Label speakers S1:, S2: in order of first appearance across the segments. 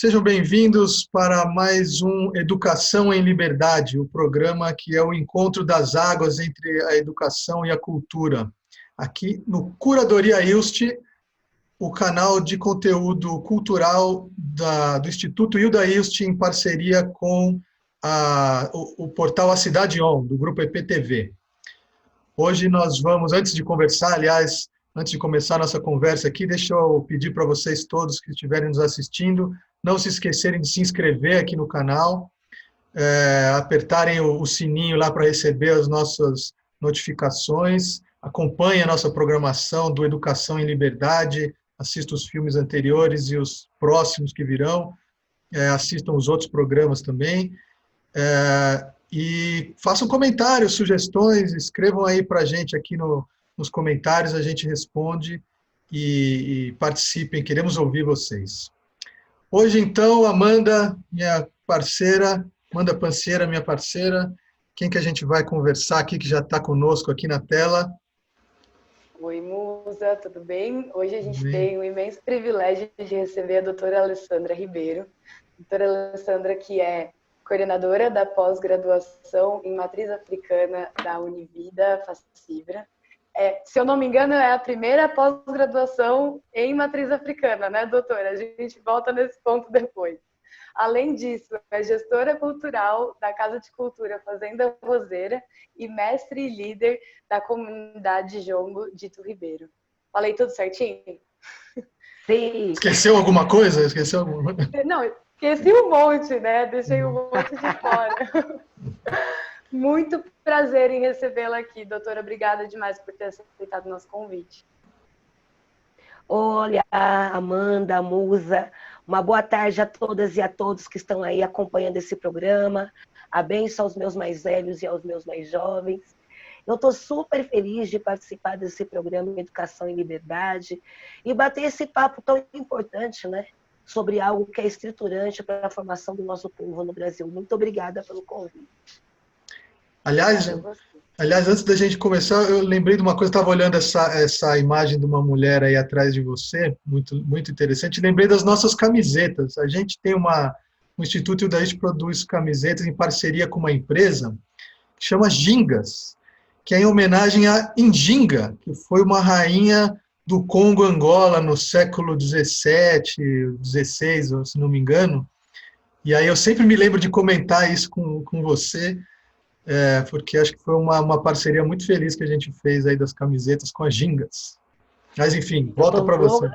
S1: Sejam bem-vindos para mais um Educação em Liberdade, o programa que é o encontro das águas entre a educação e a cultura. Aqui no Curadoria ILST, o canal de conteúdo cultural do Instituto Hilda ILST, em parceria com o portal A Cidade On, do Grupo EPTV. Hoje nós vamos, antes de conversar, aliás, antes de começar a nossa conversa aqui, deixa eu pedir para vocês todos que estiverem nos assistindo, não se esquecerem de se inscrever aqui no canal, apertarem o sininho lá para receber as nossas notificações, acompanhem a nossa programação do Educação em Liberdade, assistam os filmes anteriores e os próximos que virão, assistam os outros programas também, e façam comentários, sugestões, escrevam aí para a gente aqui nos comentários, a gente responde e participem, queremos ouvir vocês. Hoje, então, Amanda, minha parceira, Amanda Pancieira, minha parceira, quem que a gente vai conversar aqui, que já está conosco aqui na tela?
S2: Oi, Musa, tudo bem? Hoje a gente tem o imenso privilégio de receber a doutora Alessandra Ribeiro. Doutora Alessandra, que é coordenadora da pós-graduação em Matriz Africana da Univida Facibra. Se eu não me engano, é a primeira pós-graduação em Matriz Africana, né, doutora? A gente volta nesse ponto depois. Além disso, é gestora cultural da Casa de Cultura Fazenda Roseira e mestre e líder da comunidade Jongo Dito Ribeiro. Falei tudo certinho?
S3: Sim.
S1: Esqueceu alguma coisa?
S2: Não, esqueci um monte, né? Deixei um monte de fora. Muito prazer em recebê-la aqui, doutora. Obrigada demais por ter aceitado o nosso convite.
S3: Olha, Amanda, Musa, uma boa tarde a todas e a todos que estão aí acompanhando esse programa. A bênção aos meus mais velhos e aos meus mais jovens. Eu estou super feliz de participar desse programa Educação em Liberdade e bater esse papo tão importante, né? Sobre algo que é estruturante para a formação do nosso povo no Brasil. Muito obrigada pelo convite.
S1: Aliás, antes da gente começar, eu lembrei de uma coisa, estava olhando essa imagem de uma mulher aí atrás de você, muito, muito interessante, lembrei das nossas camisetas. A gente tem um Instituto Hilda ILST produz camisetas em parceria com uma empresa que chama Gingas, que é em homenagem a Njinga, que foi uma rainha do Congo, Angola, no século XVII, XVI, se não me engano. E aí eu sempre me lembro de comentar isso com você, porque acho que foi uma parceria muito feliz que a gente fez aí das camisetas com as Gingas. Mas, enfim, volta para você.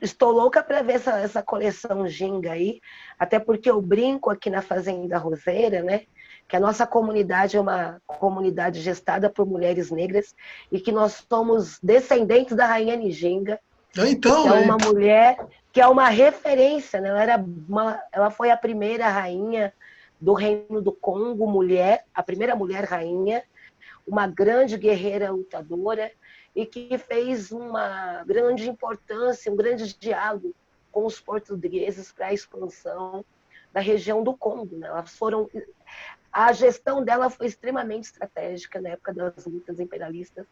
S3: Estou louca para ver essa coleção Ginga aí, até porque eu brinco aqui na Fazenda Roseira, né? Que a nossa comunidade é uma comunidade gestada por mulheres negras e que nós somos descendentes da rainha Njinga,
S1: então,
S3: que é uma mulher que é uma referência, né? Ela foi a primeira rainha do Reino do Congo, mulher, a primeira mulher rainha, uma grande guerreira lutadora e que fez uma grande importância, um grande diálogo com os portugueses para a expansão da região do Congo, né? A gestão dela foi extremamente estratégica na época das lutas imperialistas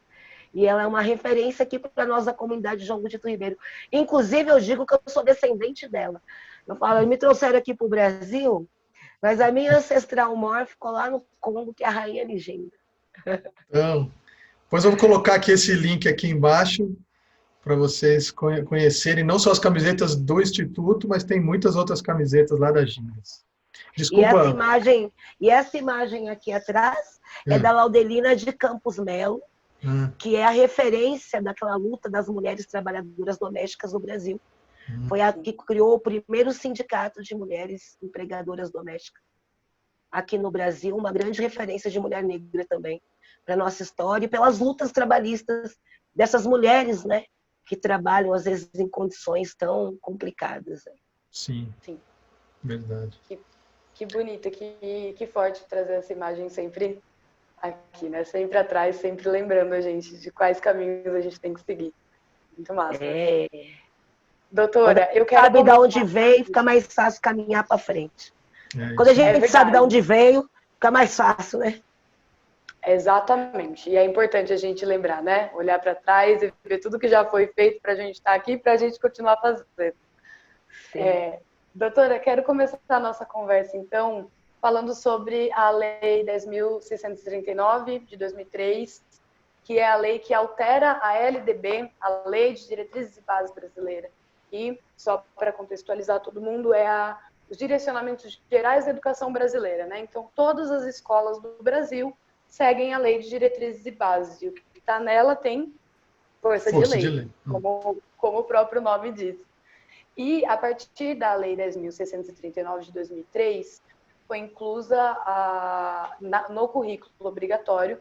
S3: e ela é uma referência aqui para nós da comunidade Jongo Dito Ribeiro. Inclusive, eu digo que eu sou descendente dela. Eu falo, me trouxeram aqui para o Brasil, mas a minha ancestral maior ficou lá no Congo, que é a rainha Njinga.
S1: Então, depois eu vou colocar aqui esse link aqui embaixo para vocês conhecerem não só as camisetas do Instituto, mas tem muitas outras camisetas lá da Gingas. Desculpa.
S3: E essa imagem aqui atrás é da Laudelina de Campos Melo, que é a referência daquela luta das mulheres trabalhadoras domésticas no Brasil. Foi a que criou o primeiro sindicato de mulheres empregadoras domésticas aqui no Brasil, uma grande referência de mulher negra também para a nossa história e pelas lutas trabalhistas dessas mulheres, né, que trabalham às vezes em condições tão complicadas.
S1: Sim. Verdade.
S2: Que bonito, que forte trazer essa imagem sempre aqui, né? Sempre atrás, sempre lembrando a gente de quais caminhos a gente tem que seguir. Muito massa. Doutora, eu quero...
S3: Sabe de onde veio, fica mais fácil caminhar para frente. Quando a gente sabe de onde veio, fica mais fácil, né?
S2: Exatamente. E é importante a gente lembrar, né? Olhar para trás e ver tudo que já foi feito para a gente estar aqui, para a gente continuar fazendo. Doutora, quero começar a nossa conversa, então, falando sobre a Lei 10.639, de 2003, que é a lei que altera a LDB, a Lei de Diretrizes e Bases Brasileira. E, só para contextualizar todo mundo, os direcionamentos gerais da educação brasileira, né? Então, todas as escolas do Brasil seguem a Lei de Diretrizes e Bases, e o que está nela tem força de lei. Como o próprio nome diz. E, a partir da Lei 10.639 de 2003, foi inclusa no currículo obrigatório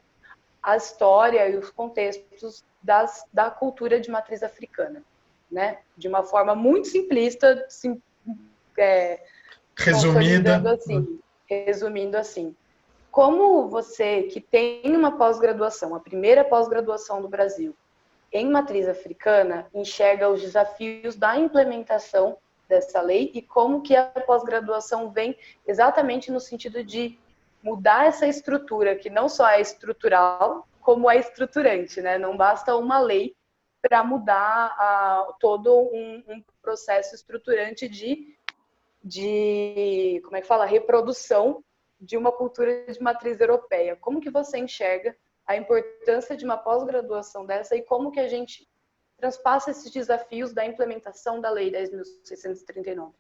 S2: a história e os contextos da cultura de matriz africana, né? De uma forma muito simplista, resumindo assim. Como você, que tem uma pós-graduação, a primeira pós-graduação do Brasil, em matriz africana, enxerga os desafios da implementação dessa lei e como que a pós-graduação vem exatamente no sentido de mudar essa estrutura, que não só é estrutural, como é estruturante, né? Não basta uma lei para mudar todo um processo estruturante de como é que fala? Reprodução de uma cultura de matriz europeia. Como que você enxerga a importância de uma pós-graduação dessa e como que a gente transpassa esses desafios da implementação da Lei 10.639?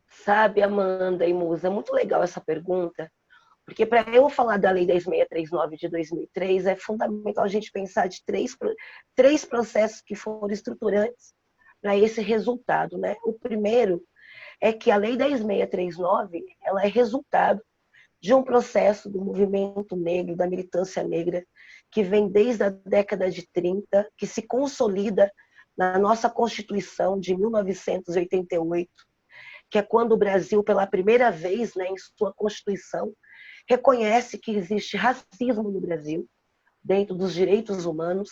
S3: Sabe, Amanda e Musa, é muito legal essa pergunta, porque para eu falar da Lei 10.639 de 2003, é fundamental a gente pensar de três processos que foram estruturantes para esse resultado, né? O primeiro é que a Lei 10.639, ela é resultado de um processo do movimento negro, da militância negra, que vem desde a década de 30, que se consolida na nossa Constituição de 1988, que é quando o Brasil, pela primeira vez, né, em sua Constituição, reconhece que existe racismo no Brasil, dentro dos direitos humanos,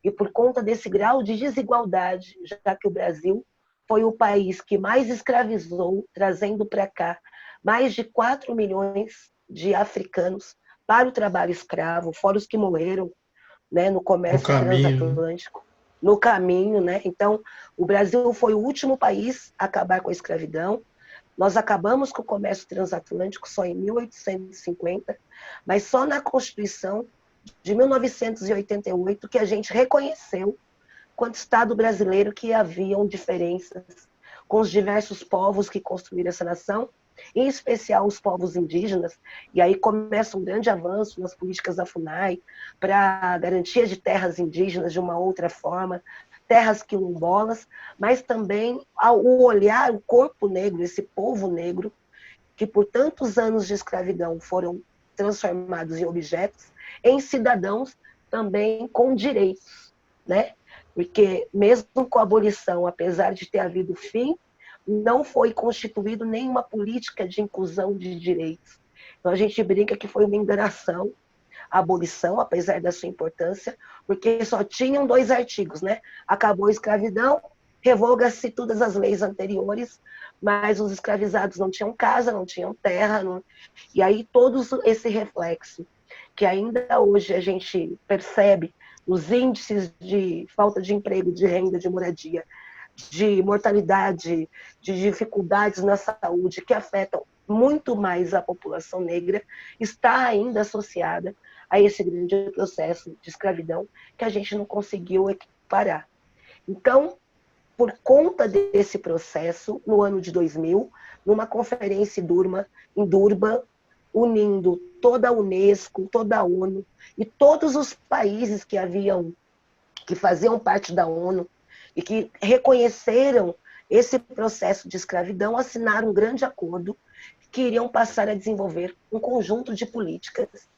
S3: e por conta desse grau de desigualdade, já que o Brasil foi o país que mais escravizou, trazendo para cá mais de 4 milhões de africanos para o trabalho escravo, fora os que morreram, né, no comércio transatlântico, no caminho, né? Então, o Brasil foi o último país a acabar com a escravidão. Nós acabamos com o comércio transatlântico só em 1850, mas só na Constituição de 1988 que a gente reconheceu, quanto Estado brasileiro, que haviam diferenças com os diversos povos que construíram essa nação, em especial os povos indígenas, e aí começa um grande avanço nas políticas da FUNAI para a garantia de terras indígenas de uma outra forma, terras quilombolas, mas também o olhar, o corpo negro, esse povo negro, que por tantos anos de escravidão foram transformados em objetos, em cidadãos também com direitos, né? Porque mesmo com a abolição, apesar de ter havido fim, não foi constituído nenhuma política de inclusão de direitos. Então a gente brinca que foi uma enganação a abolição, apesar da sua importância, porque só tinham 2 artigos, né? Acabou a escravidão, revoga-se todas as leis anteriores, mas os escravizados não tinham casa, não tinham terra, e aí todo esse reflexo que ainda hoje a gente percebe nos índices de falta de emprego, de renda, de moradia, de mortalidade, de dificuldades na saúde que afetam muito mais a população negra, está ainda associada a esse grande processo de escravidão que a gente não conseguiu equiparar. Então, por conta desse processo, no ano de 2000, numa conferência em Durban, unindo toda a Unesco, toda a ONU e todos os países que faziam parte da ONU e que reconheceram esse processo de escravidão, assinaram um grande acordo que iriam passar a desenvolver um conjunto de políticas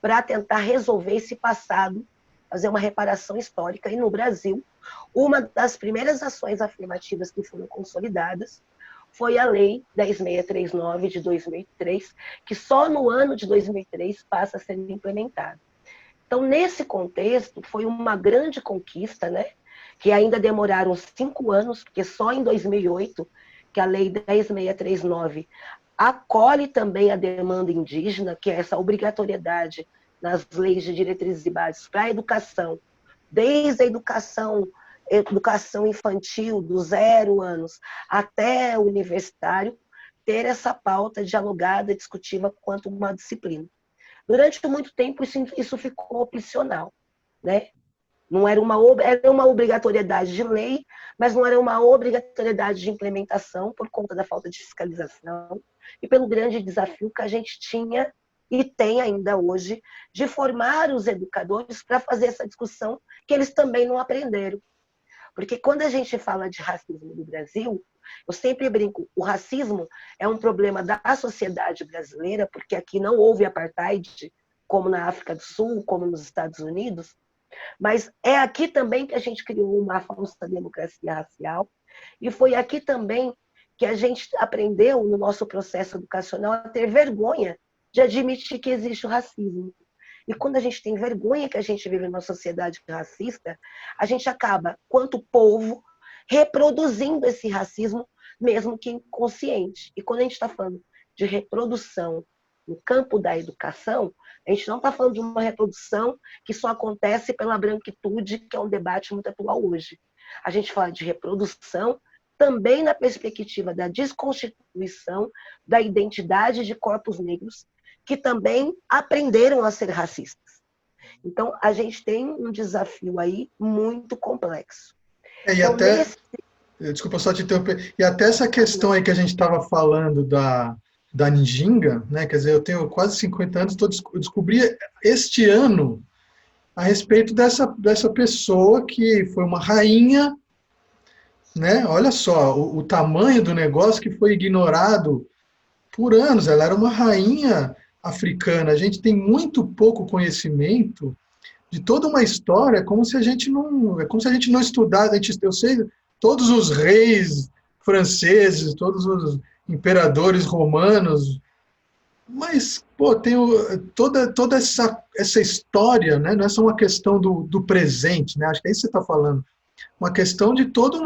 S3: para tentar resolver esse passado, fazer uma reparação histórica. E no Brasil, uma das primeiras ações afirmativas que foram consolidadas foi a Lei 10.639 de 2003, que só no ano de 2003 passa a ser implementada. Então, nesse contexto, foi uma grande conquista, né? Que ainda demoraram 5 anos, porque só em 2008 que a Lei 10.639 acolhe também a demanda indígena, que é essa obrigatoriedade nas leis de diretrizes e bases para a educação, desde a educação educação infantil, do 0 anos até o universitário, ter essa pauta dialogada, discutiva quanto uma disciplina. Durante muito tempo, isso ficou opcional, né? Não era uma obrigatoriedade de lei, mas não era uma obrigatoriedade de implementação por conta da falta de fiscalização e pelo grande desafio que a gente tinha e tem ainda hoje de formar os educadores para fazer essa discussão que eles também não aprenderam. Porque quando a gente fala de racismo no Brasil, eu sempre brinco, o racismo é um problema da sociedade brasileira, porque aqui não houve apartheid, como na África do Sul, como nos Estados Unidos, mas é aqui também que a gente criou uma falsa democracia racial, e foi aqui também que a gente aprendeu, no nosso processo educacional, a ter vergonha de admitir que existe o racismo. E quando a gente tem vergonha que a gente vive numa sociedade racista, a gente acaba, quanto povo, reproduzindo esse racismo, mesmo que inconsciente. E quando a gente está falando de reprodução no campo da educação, a gente não está falando de uma reprodução que só acontece pela branquitude, que é um debate muito atual hoje. A gente fala de reprodução também na perspectiva da desconstituição da identidade de corpos negros, que também aprenderam a ser racistas. Então, a gente tem um desafio aí muito complexo.
S1: E
S3: então,
S1: até, desculpa só te interromper, e até essa questão aí que a gente estava falando da Njinga, né? Quer dizer, eu tenho quase 50 anos, eu descobri este ano a respeito dessa pessoa que foi uma rainha, né? Olha só, o tamanho do negócio que foi ignorado por anos. Ela era uma rainha africana. A gente tem muito pouco conhecimento de toda uma história, como se a gente não estudasse. Eu sei todos os reis franceses, todos os imperadores romanos, mas pô, tem toda essa história, né? Não é só uma questão do presente, né? Acho que é isso que você está falando. Uma questão de toda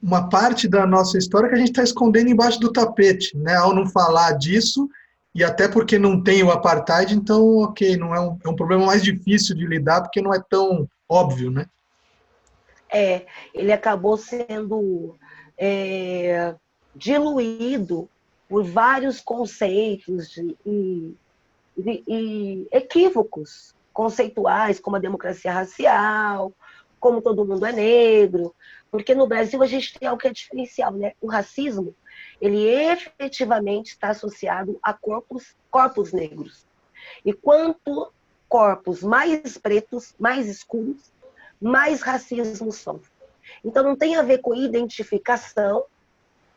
S1: uma parte da nossa história que a gente está escondendo embaixo do tapete, né? Ao não falar disso, e até porque não tem o apartheid, então, ok, não é um problema mais difícil de lidar, porque não é tão óbvio, né?
S3: Ele acabou sendo diluído por vários conceitos e equívocos conceituais, como a democracia racial, como todo mundo é negro, porque no Brasil a gente tem algo que é diferencial, né? O racismo, ele efetivamente está associado a corpos negros. E quanto corpos mais pretos, mais escuros, mais racismo sofre. Então não tem a ver com identificação,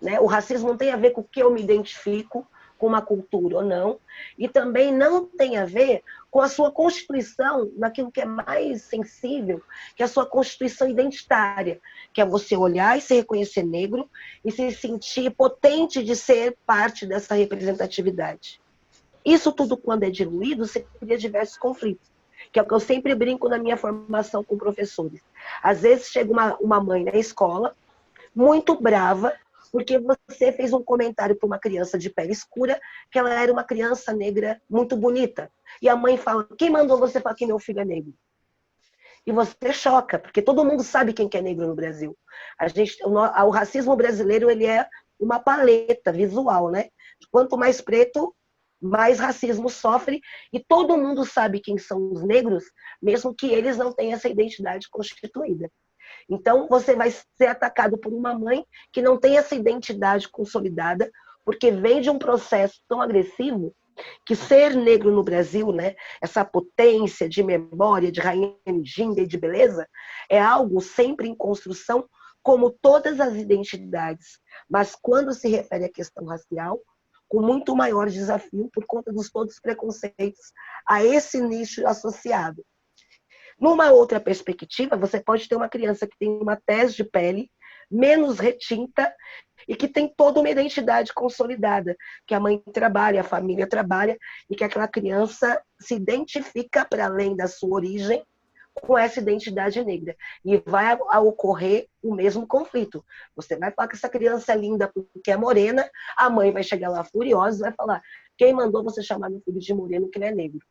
S3: né? O racismo não tem a ver com o que eu me identifico com uma cultura ou não, e também não tem a ver com a sua constituição, naquilo que é mais sensível, que é a sua constituição identitária, que é você olhar e se reconhecer negro e se sentir potente de ser parte dessa representatividade. Isso tudo, quando é diluído, você cria diversos conflitos, que é o que eu sempre brinco na minha formação com professores. Às vezes chega uma mãe na escola, muito brava, porque você fez um comentário para uma criança de pele escura que ela era uma criança negra muito bonita. E a mãe fala, quem mandou você falar que meu filho é negro? E você choca, porque todo mundo sabe quem que é negro no Brasil. O racismo brasileiro, ele é uma paleta visual, né? Quanto mais preto, mais racismo sofre, e todo mundo sabe quem são os negros, mesmo que eles não tenham essa identidade constituída. Então, você vai ser atacado por uma mãe que não tem essa identidade consolidada, porque vem de um processo tão agressivo que ser negro no Brasil, né, essa potência de memória, de rainha Njinga e de beleza, é algo sempre em construção, como todas as identidades. Mas quando se refere à questão racial, com muito maior desafio por conta dos todos os preconceitos a esse nicho associado. Numa outra perspectiva, você pode ter uma criança que tem uma tez de pele menos retinta e que tem toda uma identidade consolidada, que a mãe trabalha, a família trabalha, e que aquela criança se identifica, para além da sua origem, com essa identidade negra. E vai ocorrer o mesmo conflito. Você vai falar que essa criança é linda porque é morena, a mãe vai chegar lá furiosa e vai falar, quem mandou você chamar meu filho de moreno que ele é negro?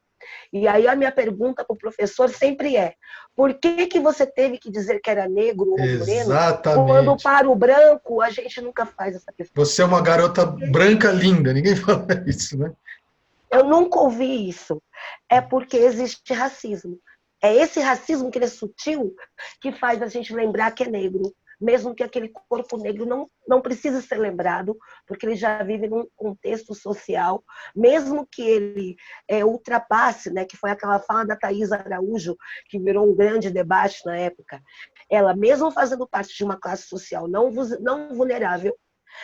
S3: E aí a minha pergunta para o professor sempre é: por que você teve que dizer que era negro ou moreno, quando
S1: Exatamente.
S3: para o branco a gente nunca faz essa questão?
S1: Você é uma garota branca linda, ninguém fala isso, né?
S3: Eu nunca ouvi isso. É porque existe racismo. É esse racismo que ele é sutil que faz a gente lembrar que é negro, mesmo que aquele corpo negro não precise ser lembrado, porque ele já vive num contexto social, mesmo que ele ultrapasse, né, que foi aquela fala da Thaís Araújo, que virou um grande debate na época. Ela, mesmo fazendo parte de uma classe social não vulnerável,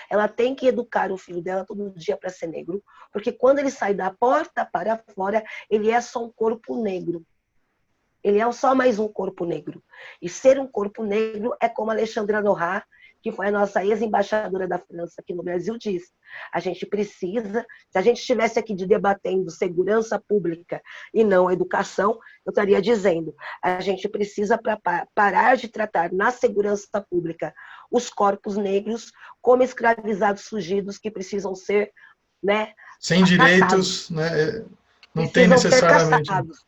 S3: ela tem que educar o filho dela todo dia para ser negro, porque quando ele sai da porta para fora, ele é só um corpo negro. Ele é só mais um corpo negro. E ser um corpo negro é como a Alexandra Norat, que foi a nossa ex-embaixadora da França aqui no Brasil, diz. A gente precisa, se a gente estivesse aqui debatendo segurança pública e não educação, eu estaria dizendo, a gente precisa parar de tratar na segurança pública os corpos negros como escravizados fugidos que precisam ser, né,
S1: sem
S3: caçados.
S1: direitos, né? Não tem
S3: Precisam ser
S1: necessariamente.
S3: caçados.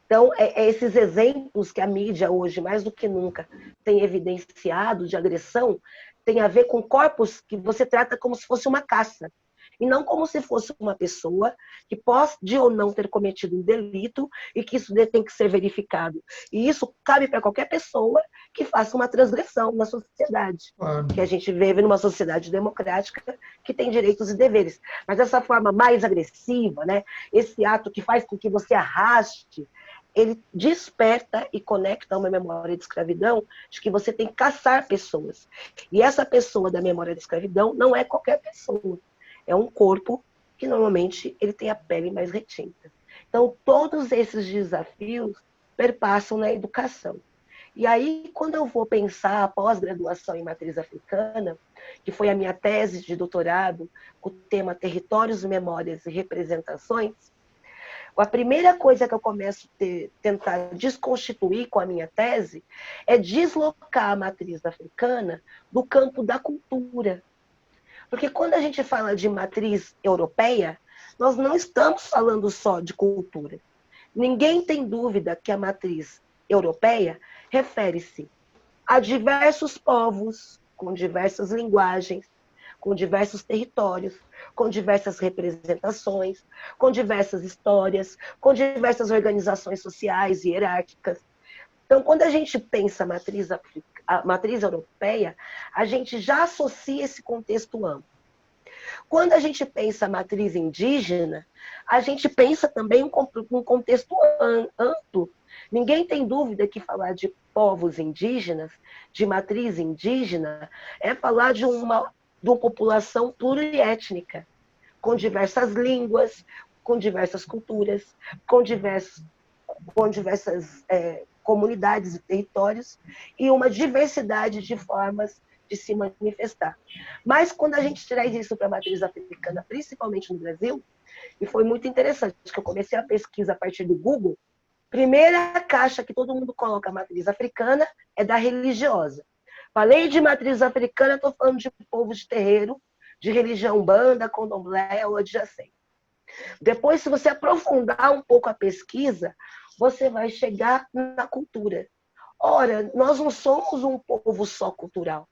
S3: Então, esses exemplos que a mídia hoje, mais do que nunca, tem evidenciado de agressão, tem a ver com corpos que você trata como se fosse uma caça, e não como se fosse uma pessoa que pode ou não ter cometido um delito e que isso tem que ser verificado. E isso cabe para qualquer pessoa que faça uma transgressão na sociedade.
S1: Claro.
S3: Que a gente vive numa sociedade democrática que tem direitos e deveres. Mas essa forma mais agressiva, né, esse ato que faz com que você arraste, ele desperta e conecta uma memória de escravidão de que você tem que caçar pessoas. E essa pessoa da memória de escravidão não é qualquer pessoa. É um corpo que normalmente ele tem a pele mais retinta. Então, todos esses desafios perpassam na educação. E aí, quando eu vou pensar a pós-graduação em matriz africana, que foi a minha tese de doutorado, com o tema Territórios, Memórias e Representações, a primeira coisa que eu começo a tentar desconstituir com a minha tese é deslocar a matriz africana do campo da cultura. Porque quando a gente fala de matriz europeia, nós não estamos falando só de cultura. Ninguém tem dúvida que a matriz europeia refere-se a diversos povos, com diversas linguagens, com diversos territórios, com diversas representações, com diversas histórias, com diversas organizações sociais e hierárquicas. Então, quando a gente pensa a matriz europeia, a gente já associa esse contexto amplo. Quando a gente pensa a matriz indígena, a gente pensa também um contexto amplo. Ninguém tem dúvida que falar de povos indígenas, de matriz indígena, é falar de uma população pluriétnica, com diversas línguas, com diversas culturas, com diversas comunidades e territórios, e uma diversidade de formas de se manifestar. Mas quando a gente traz isso para a matriz africana, principalmente no Brasil, e foi muito interessante, que eu comecei a pesquisa a partir do Google, primeira caixa que todo mundo coloca a matriz africana é da religiosa. Falei de matriz africana, estou falando de povo de terreiro, de religião umbanda, candomblé ou adjacente. Depois, se você aprofundar um pouco a pesquisa, você vai chegar na cultura. Ora, nós não somos um povo só cultural.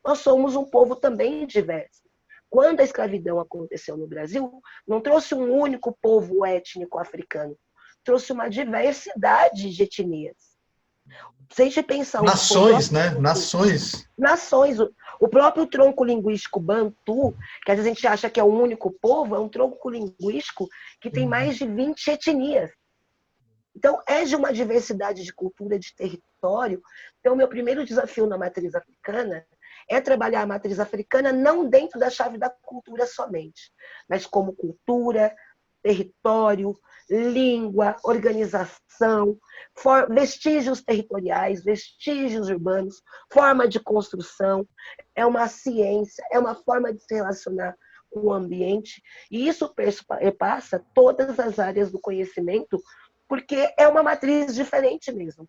S3: Nós somos um povo também diverso. Quando a escravidão aconteceu no Brasil, não trouxe um único povo étnico africano, trouxe uma diversidade de etnias. Se a gente pensar
S1: nações, né? Nações.
S3: Nações. O próprio tronco linguístico bantu, que às vezes a gente acha que é um único povo, é um tronco linguístico que tem mais de 20 etnias. Então, é de uma diversidade de cultura, de território. Então, o meu primeiro desafio na matriz africana é trabalhar a matriz africana não dentro da chave da cultura somente, mas como cultura, território, língua, organização, vestígios territoriais, vestígios urbanos, forma de construção, é uma ciência, é uma forma de se relacionar com o ambiente, e isso passa todas as áreas do conhecimento, porque é uma matriz diferente mesmo.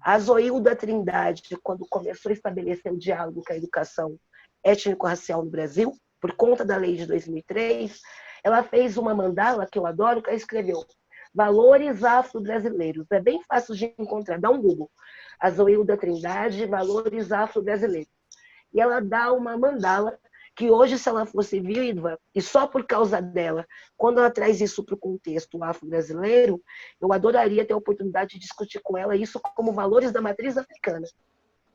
S3: A Zoilda Trindade, quando começou a estabelecer o diálogo com a educação étnico-racial no Brasil, por conta da lei de 2003, ela fez uma mandala que eu adoro, que ela escreveu Valores Afro-Brasileiros. É bem fácil de encontrar, dá um Google. A Zoilda Trindade, Valores Afro-Brasileiros. E ela dá uma mandala que hoje, se ela fosse viva, e só por causa dela, quando ela traz isso para o contexto afro-brasileiro, eu adoraria ter a oportunidade de discutir com ela isso como valores da matriz africana.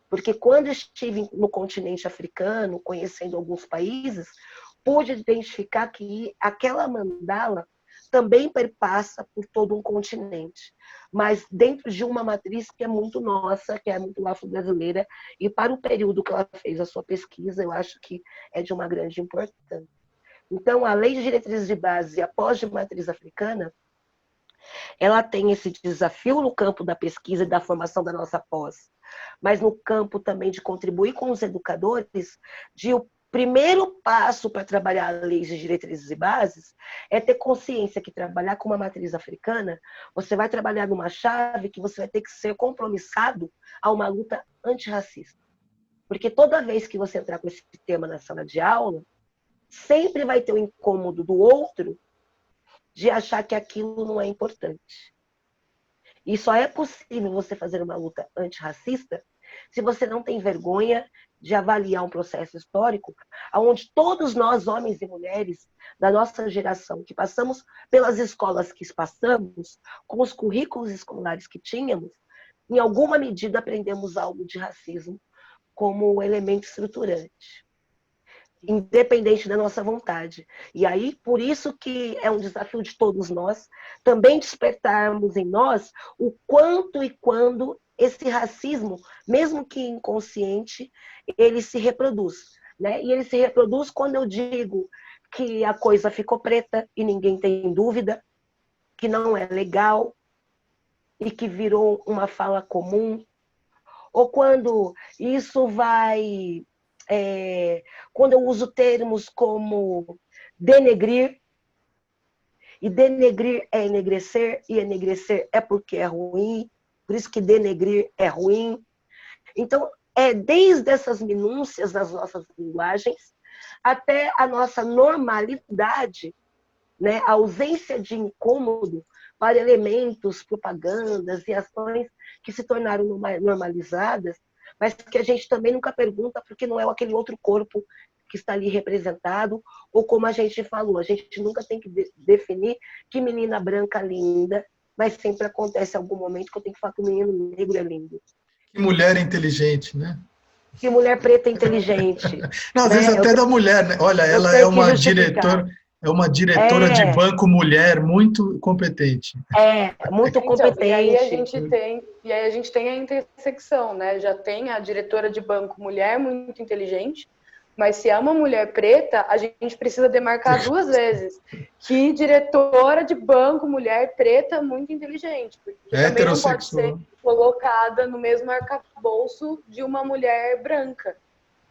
S3: Porque quando estive no continente africano, conhecendo alguns países, pude identificar que aquela mandala também perpassa por todo um continente, mas dentro de uma matriz que é muito nossa, que é muito afro-brasileira, e para o período que ela fez a sua pesquisa, eu acho que é de uma grande importância. Então, a Lei de Diretrizes de Base e a Pós de Matriz Africana, ela tem esse desafio no campo da pesquisa e da formação da nossa pós, mas no campo também de contribuir com os educadores, de o primeiro passo para trabalhar leis de diretrizes e bases é ter consciência que trabalhar com uma matriz africana, você vai trabalhar numa chave que você vai ter que ser compromissado a uma luta antirracista. Porque toda vez que você entrar com esse tema na sala de aula, sempre vai ter o incômodo do outro de achar que aquilo não é importante. E só é possível você fazer uma luta antirracista se você não tem vergonha de avaliar um processo histórico onde todos nós, homens e mulheres da nossa geração, que passamos pelas escolas que passamos, com os currículos escolares que tínhamos, em alguma medida aprendemos algo de racismo como elemento estruturante, independente da nossa vontade. E aí, por isso que é um desafio de todos nós, também despertarmos em nós o quanto e quando esse racismo, mesmo que inconsciente, ele se reproduz. Né? E ele se reproduz quando eu digo que a coisa ficou preta e ninguém tem dúvida, que não é legal e que virou uma fala comum, ou quando isso vai... quando eu uso termos como denegrir, e denegrir é enegrecer, e enegrecer é porque é ruim, por isso que denegrir é ruim. Então, desde essas minúcias das nossas linguagens até a nossa normalidade, né, a ausência de incômodo para elementos, propagandas e ações que se tornaram normalizadas, mas que a gente também nunca pergunta porque não é aquele outro corpo que está ali representado, ou como a gente falou, a gente nunca tem que definir que menina branca linda, mas sempre acontece algum momento que eu tenho que falar que o menino negro é lindo.
S1: Que mulher inteligente, né?
S3: Que mulher preta inteligente.
S1: Não, às vezes até da mulher, né? Olha, ela é uma diretora de banco mulher muito competente.
S3: Muito competente.
S2: E aí a gente tem a intersecção, né? Já tem a diretora de banco mulher muito inteligente, mas se é uma mulher preta, a gente precisa demarcar 2 vezes. Que diretora de banco mulher preta muito inteligente, porque também não pode ser colocada no mesmo arcabouço de uma mulher branca.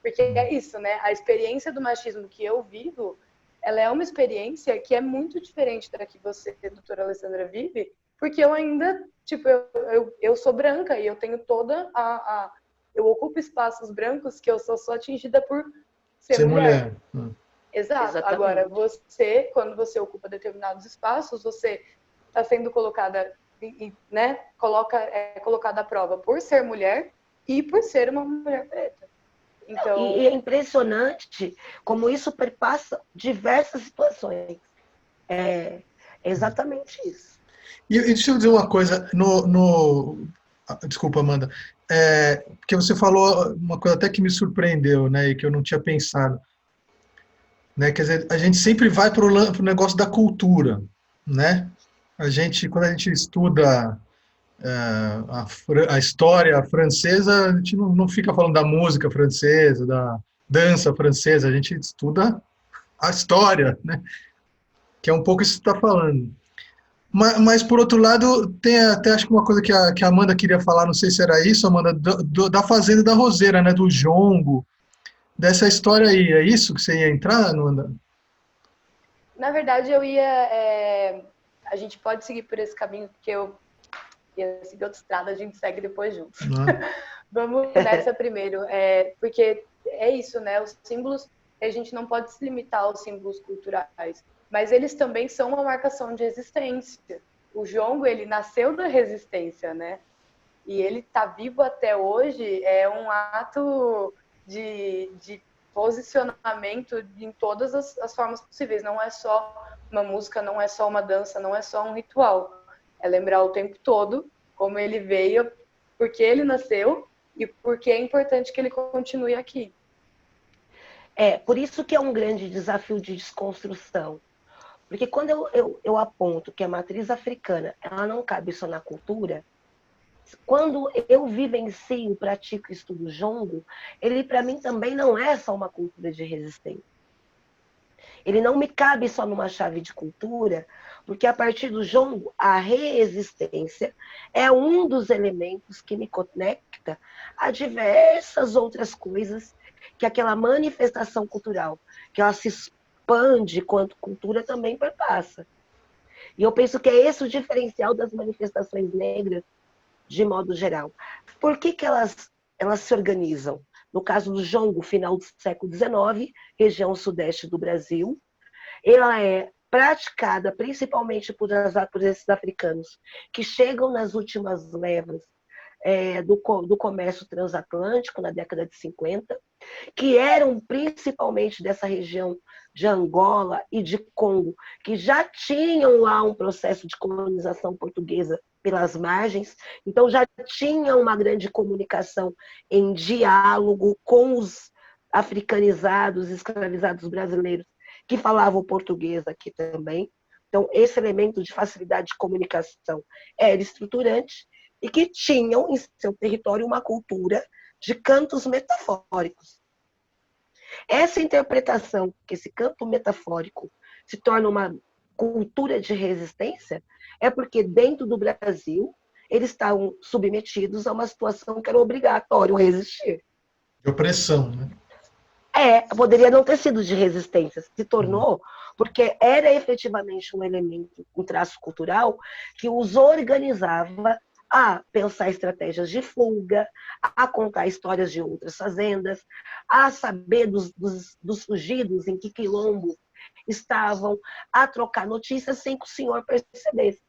S2: Porque é isso, né? A experiência do machismo que eu vivo, ela é uma experiência que é muito diferente da que você, doutora Alessandra, vive, porque eu ainda, tipo, eu sou branca e eu tenho toda eu ocupo espaços brancos que eu só sou atingida por ser mulher. Exato. Exatamente. Agora, você, quando você ocupa determinados espaços, você está sendo colocada, né, colocada à prova por ser mulher e por ser uma mulher preta. Então...
S3: E é impressionante como isso perpassa diversas situações. É exatamente isso.
S1: E deixa eu dizer uma coisa, desculpa, Amanda, porque você falou uma coisa até que me surpreendeu, né, e que eu não tinha pensado. Né, quer dizer, a gente sempre vai para o negócio da cultura, né? Quando a gente estuda a história francesa, a gente não fica falando da música francesa, da dança francesa, a gente estuda a história, né? Que é um pouco isso que você está falando. Mas, por outro lado, tem até acho que uma coisa que a Amanda queria falar, não sei se era isso, Amanda, da Fazenda da Roseira, né, do jongo, dessa história aí. É isso que você ia entrar, Amanda?
S2: Na verdade, a gente pode seguir por esse caminho, porque eu ia seguir outra estrada, a gente segue depois juntos. Vamos nessa primeiro, porque é isso, né? Os símbolos, a gente não pode se limitar aos símbolos culturais. mas eles também são uma marcação de existência. O jongo, ele nasceu da resistência, né? E ele está vivo até hoje, é um ato de posicionamento em todas as formas possíveis. Não é só uma música, não é só uma dança, não é só um ritual. É lembrar o tempo todo como ele veio, porque ele nasceu e porque é importante que ele continue aqui.
S3: Por isso que é um grande desafio de desconstrução. Porque quando eu aponto que a matriz africana ela não cabe só na cultura, quando eu vivencio, pratico e estudo jongo, ele para mim também não é só uma cultura de resistência. Ele não me cabe só numa chave de cultura, porque a partir do jongo, a resistência é um dos elementos que me conecta a diversas outras coisas que aquela manifestação cultural, que ela se expande quanto cultura, também perpassa. E eu penso que é esse o diferencial das manifestações negras de modo geral. Por que elas se organizam? No caso do jongo, final do século XIX, região sudeste do Brasil, ela é praticada principalmente por esses africanos que chegam nas últimas levas do comércio transatlântico, na década de 50, que eram principalmente dessa região de Angola e de Congo, que já tinham lá um processo de colonização portuguesa pelas margens, então já tinham uma grande comunicação em diálogo com os africanizados, escravizados brasileiros que falavam português aqui também. Então, esse elemento de facilidade de comunicação era estruturante e que tinham em seu território uma cultura de cantos metafóricos. Essa interpretação, que esse canto metafórico se torna uma cultura de resistência, é porque dentro do Brasil eles estavam submetidos a uma situação que era obrigatório resistir.
S1: De opressão, né?
S3: Poderia não ter sido de resistência, se tornou porque era efetivamente um elemento, um traço cultural que os organizava a pensar estratégias de fuga, a contar histórias de outras fazendas, a saber dos fugidos, em que quilombo estavam, a trocar notícias sem que o senhor percebesse.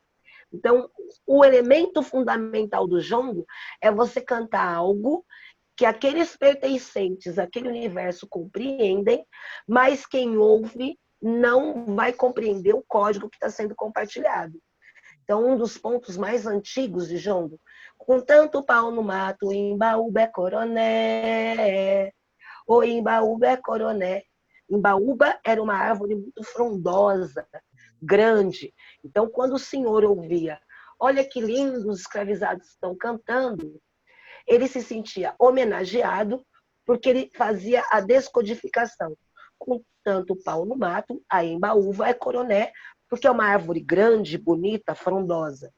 S3: Então, o elemento fundamental do jongo é você cantar algo que aqueles pertencentes àquele universo compreendem, mas quem ouve não vai compreender o código que está sendo compartilhado. Então, um dos pontos mais antigos de jongo, com tanto pau no mato, Imbaúba é coroné, o Imbaúba é coroné. Imbaúba era uma árvore muito frondosa, grande. Então, quando o senhor ouvia, olha que lindo, os escravizados estão cantando, ele se sentia homenageado porque ele fazia a descodificação. Com tanto pau no mato, a Imbaúba é coroné, porque é uma árvore grande, bonita, frondosa.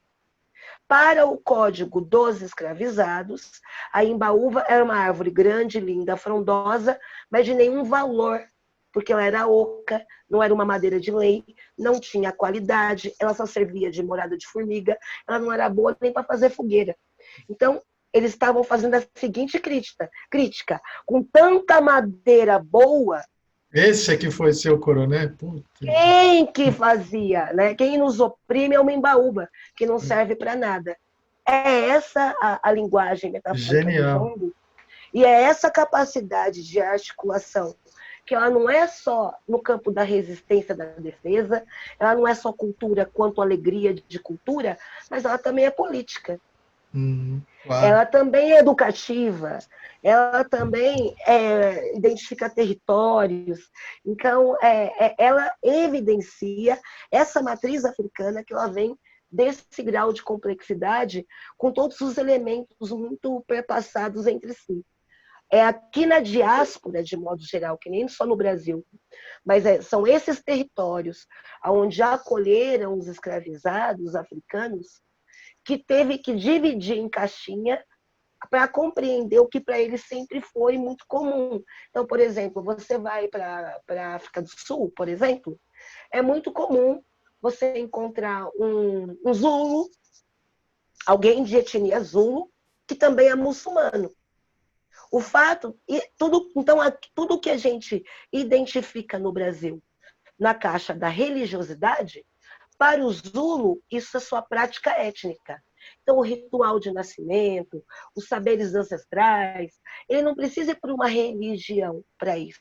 S3: Para o código dos escravizados, a Imbaúba era uma árvore grande, linda, frondosa, mas de nenhum valor, porque ela era oca, não era uma madeira de lei, não tinha qualidade, ela só servia de morada de formiga, ela não era boa nem para fazer fogueira. Então, eles estavam fazendo a seguinte crítica: com tanta madeira boa,
S1: esse aqui foi seu coroné? Puta.
S3: Quem que fazia, né? Quem nos oprime é uma Imbaúba, que não serve para nada. É essa a linguagem metafórica do jongo, e é essa capacidade de articulação, que ela não é só no campo da resistência, da defesa, ela não é só cultura quanto alegria de cultura, mas ela também é política.
S1: Claro.
S3: Ela também é educativa, ela também identifica territórios. Então, ela evidencia essa matriz africana que ela vem desse grau de complexidade, com todos os elementos muito perpassados entre si. É aqui na diáspora, de modo geral, que nem só no Brasil, mas são esses territórios onde já acolheram os escravizados africanos, que teve que dividir em caixinha para compreender o que para eles sempre foi muito comum. Então, por exemplo, você vai para a África do Sul, por exemplo, é muito comum você encontrar um Zulu, alguém de etnia Zulu, que também é muçulmano. O fato, então, tudo que a gente identifica no Brasil na caixa da religiosidade, para o Zulu, isso é sua prática étnica. Então, o ritual de nascimento, os saberes ancestrais, ele não precisa ir para uma religião para isso.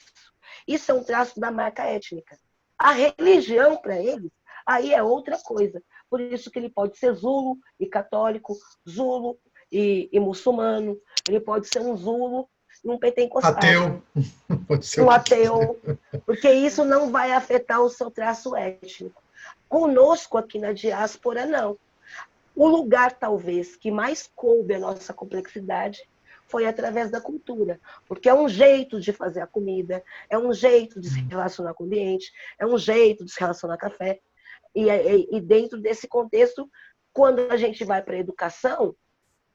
S3: Isso é um traço da marca étnica. A religião, para eles, aí é outra coisa. Por isso que ele pode ser Zulu e católico, Zulu e muçulmano, ele pode ser um Zulu e um pentecostal.
S1: Ateu. Pode ser
S3: um ateu, porque isso não vai afetar o seu traço étnico. Conosco aqui na diáspora, não. O lugar, talvez, que mais coube a nossa complexidade foi através da cultura, porque é um jeito de fazer a comida, é um jeito de se relacionar com o ambiente, é um jeito de se relacionar com café. E dentro desse contexto, quando a gente vai para a educação,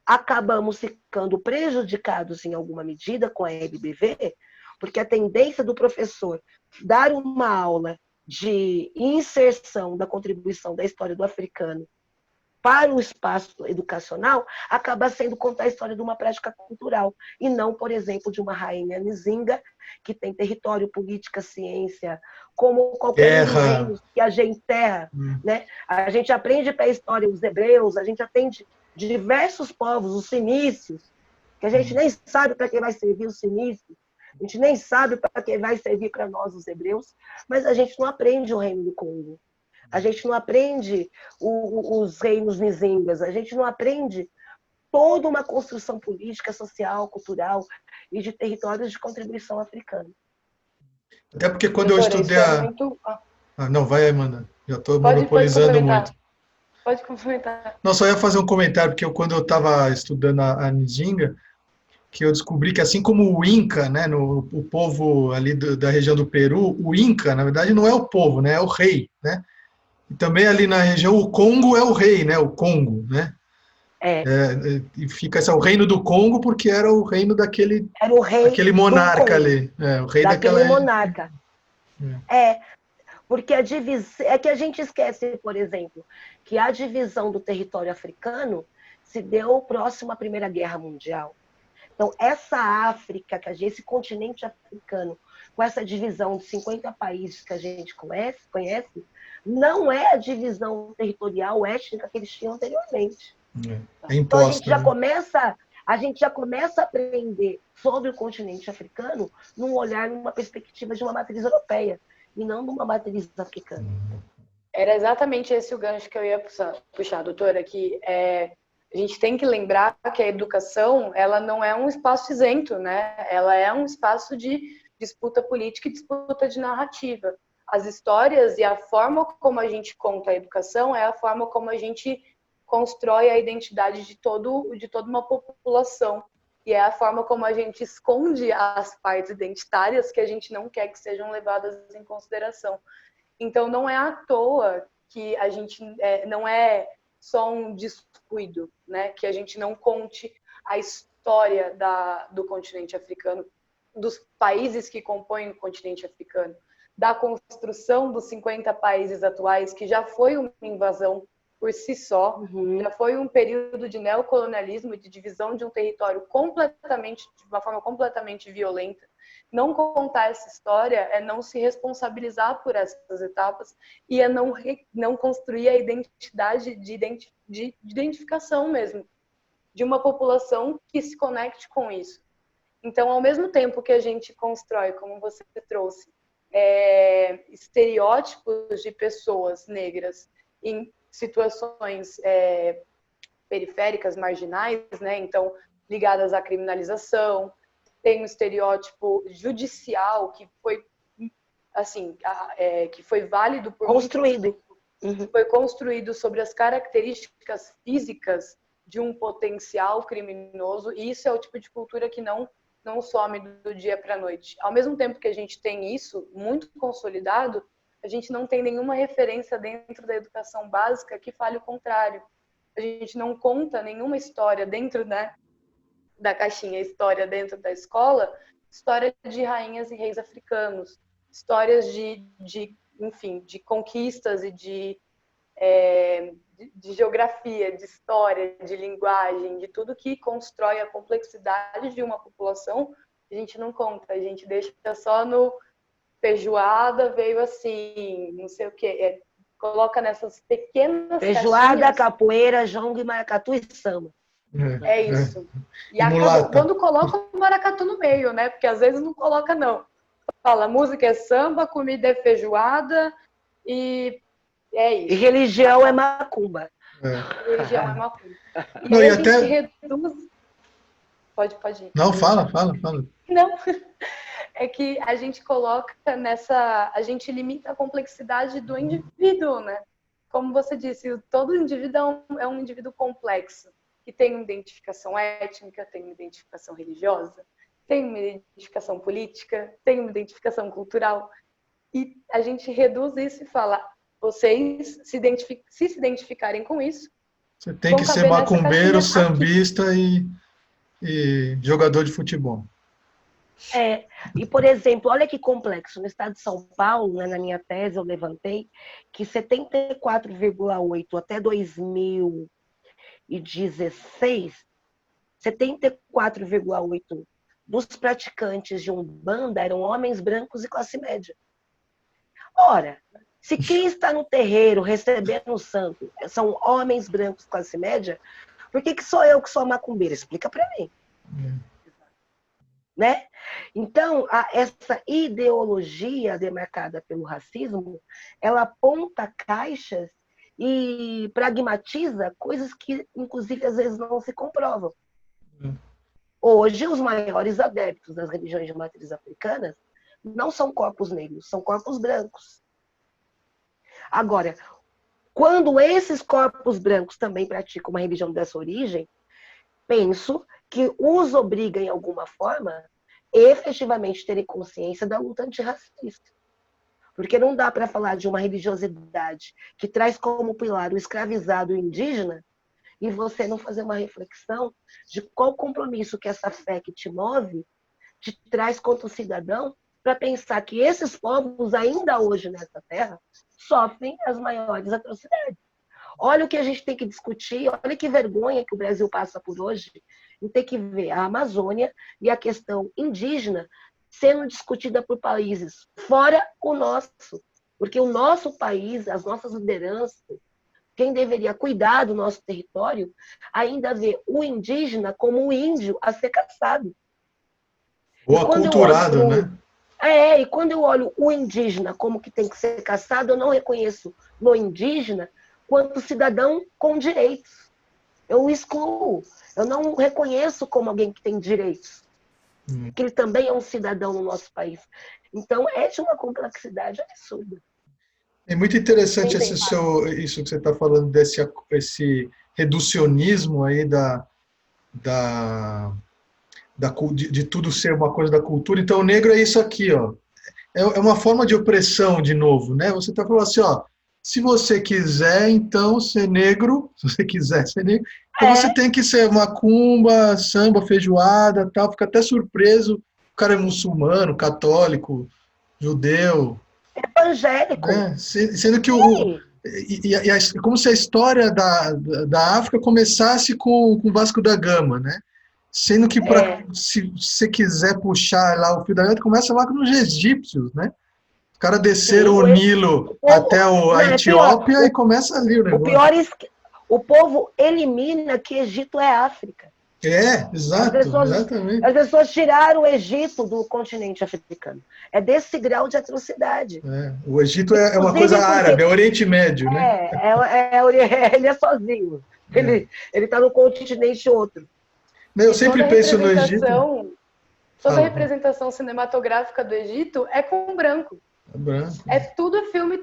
S3: acabamos ficando prejudicados em alguma medida com a EBBV, porque a tendência do professor dar uma aula de inserção da contribuição da história do africano para o espaço educacional acaba sendo contar a história de uma prática cultural, e não, por exemplo, de uma rainha Nzinga, que tem território, política, ciência, como qualquer um dos reinos que a gente terra. Né? A gente aprende para a história os hebreus, a gente aprende diversos povos, os cinícios, que a gente nem sabe para que vai servir os cinícios, a gente nem sabe para que vai servir para nós, os hebreus, mas a gente não aprende o reino do Congo. A gente não aprende os reinos nizingas, a gente não aprende toda uma construção política, social, cultural e de territórios de contribuição africana.
S1: Até porque quando eu estudei não, vai, Amanda. Já estou monopolizando muito.
S2: Pode complementar.
S1: Não, só ia fazer um comentário, porque quando eu estava estudando a Nzinga, que eu descobri que assim como o Inca, né, o povo ali da região do Peru, o Inca, na verdade, não é o povo, né, é o rei, né? E também ali na região, o Congo é o rei, né? O Congo, né? E fica o reino do Congo porque era o reino daquele
S3: era o rei
S1: aquele monarca ali. O rei
S3: daquele monarca. Porque a divisão... É que a gente esquece, por exemplo, que a divisão do território africano se deu próximo à Primeira Guerra Mundial. Então, essa África, esse continente africano, com essa divisão de 50 países que a gente conhece, não é a divisão territorial étnica que eles tinham anteriormente.
S1: É imposta,
S3: então a gente já começa a aprender sobre o continente africano num olhar, numa perspectiva de uma matriz europeia e não de uma matriz africana.
S2: Era exatamente esse o gancho que eu ia puxar, doutora, que a gente tem que lembrar que a educação, ela não é um espaço isento, né? Ela é um espaço de disputa política e disputa de narrativa. As histórias e a forma como a gente conta a educação é a forma como a gente constrói a identidade de toda uma população. E é a forma como a gente esconde as partes identitárias que a gente não quer que sejam levadas em consideração. Então, não é à toa que a gente não é só um descuido, né? Que a gente não conte a história do continente africano, dos países que compõem o continente africano, da construção dos 50 países atuais, que já foi uma invasão por si só, já foi um período de neocolonialismo e de divisão de um território de uma forma completamente violenta. Não contar essa história é não se responsabilizar por essas etapas e é não construir a identidade de identificação mesmo, de uma população que se conecte com isso. Então, ao mesmo tempo que a gente constrói, como você trouxe, estereótipos de pessoas negras em situações periféricas, marginais, né? Então, ligadas à criminalização, tem um estereótipo judicial que foi assim, que foi válido por foi construído sobre as características físicas de um potencial criminoso, e isso é o tipo de cultura que não some do dia para a noite. Ao mesmo tempo que a gente tem isso muito consolidado, a gente não tem nenhuma referência dentro da educação básica que fale o contrário. A gente não conta nenhuma história dentro, né, da caixinha, história dentro da escola, história de rainhas e reis africanos, histórias enfim, de conquistas e de geografia, de história, de linguagem, de tudo que constrói a complexidade de uma população. A gente não conta, a gente deixa só feijoada veio assim, não sei o quê. Coloca nessas pequenas
S3: Feijoada,
S2: caixinhas.
S3: capoeira, jongo, maracatu e samba.
S2: É isso. E
S1: Mulata.
S2: quando coloca o maracatu no meio, né? Porque às vezes não coloca, não. Fala, música é samba, comida é feijoada e é isso.
S3: E religião é macumba.
S2: Religião é macumba. E
S1: Não,
S2: aí
S1: e
S2: a gente
S1: até...
S2: reduz... Pode ir.
S1: Não, fala.
S2: Não, é que a gente coloca a gente limita a complexidade do indivíduo, né? Como você disse, todo indivíduo é um indivíduo complexo, que tem uma identificação étnica, tem uma identificação religiosa, tem uma identificação política, tem uma identificação cultural. E a gente reduz isso e fala, vocês se identificarem com isso,
S1: Você tem que ser macumbeiro, sambista e jogador de futebol.
S3: E, por exemplo, olha que complexo. No estado de São Paulo, né, na minha tese, eu levantei que 74,8% até 2016, 74,8% dos praticantes de Umbanda eram homens brancos e classe média. Ora, se quem está no terreiro recebendo o santo são homens brancos classe média, por que sou eu que sou macumbeira? Explica para mim. Né? Então, essa ideologia demarcada pelo racismo, ela aponta caixas e pragmatiza coisas que, inclusive, às vezes não se comprovam. Hoje, os maiores adeptos das religiões de matriz africanas não são corpos negros, são corpos brancos. Agora, quando esses corpos brancos também praticam uma religião dessa origem, penso que os obriga, em alguma forma, efetivamente terem consciência da luta antirracista. Porque não dá para falar de uma religiosidade que traz como pilar o escravizado indígena e você não fazer uma reflexão de qual compromisso que essa fé que te move te traz quanto cidadão para pensar que esses povos, ainda hoje nessa terra, sofrem as maiores atrocidades. Olha o que a gente tem que discutir, olha que vergonha que o Brasil passa por hoje em ter que ver a Amazônia e a questão indígena sendo discutida por países fora o nosso. Porque o nosso país, as nossas lideranças, quem deveria cuidar do nosso território, ainda vê o indígena como um índio a ser caçado.
S1: Ou aculturado, né?
S3: E quando eu olho o indígena como que tem que ser caçado, eu não reconheço no indígena quanto cidadão com direitos. Eu o excluo. Eu não o reconheço como alguém que tem direitos. Que ele também é um cidadão no nosso país. Então, é de uma complexidade absurda.
S1: É muito interessante isso que você está falando, esse reducionismo aí de tudo ser uma coisa da cultura. Então, o negro é isso aqui, ó. É uma forma de opressão, de novo, né? Você está falando assim, ó, se você quiser, então, ser negro, se você quiser ser negro, então você tem que ser macumba, samba, feijoada, tal, fica até surpreso, o cara é muçulmano, católico, judeu.
S3: Evangélico.
S1: Né? Sendo que como se a história da África começasse com Vasco da Gama, né? Sendo que, se você quiser puxar lá o fio da meada, começa lá com os egípcios, né? Os caras desceram o Nilo até a Etiópia e começa ali o negócio.
S3: O pior é que o povo elimina que Egito é África.
S1: Exatamente.
S3: As pessoas tiraram o Egito do continente africano. É desse grau de atrocidade.
S1: O Egito é uma coisa árabe, é o Oriente Médio, né?
S3: Ele é sozinho. Ele está no continente outro.
S1: Eu sempre penso no Egito.
S2: Toda a representação cinematográfica do Egito é com branco. É tudo filme,